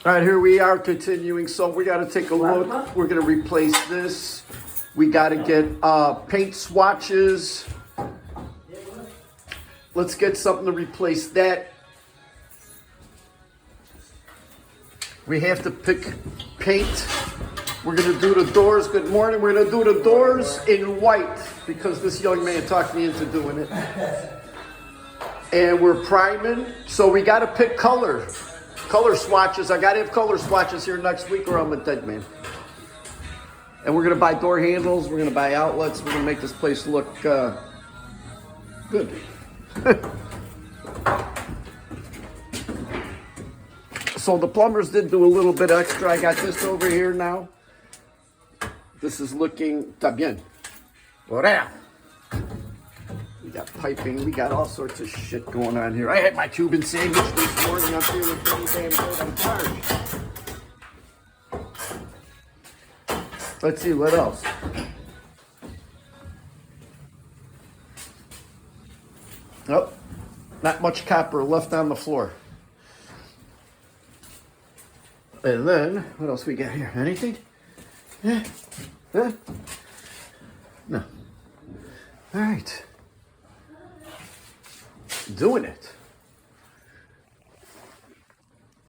All right, here we are continuing. So we got to take a look. We're going to replace this. We got to get paint swatches. Let's get something to replace that. We have to pick paint. We're going to do the doors. Good morning. We're going to do the doors in white because this young man talked me into doing it. And we're priming. So we got to pick color swatches. I got to have color swatches here next week or I'm a dead man. And we're going to buy door handles. We're going to buy outlets. We're going to make this place look good. So the plumbers did do a little bit extra. I got this over here now. This is looking está bien. We got piping. We got all sorts of shit going on here. I had my Cuban sandwich this morning. I'm feeling pretty damn good. I'm tired. Let's see what else. Nope. Not much copper left on the floor. And then, what else we got here? Anything? Yeah. Huh? No. All right. Doing it.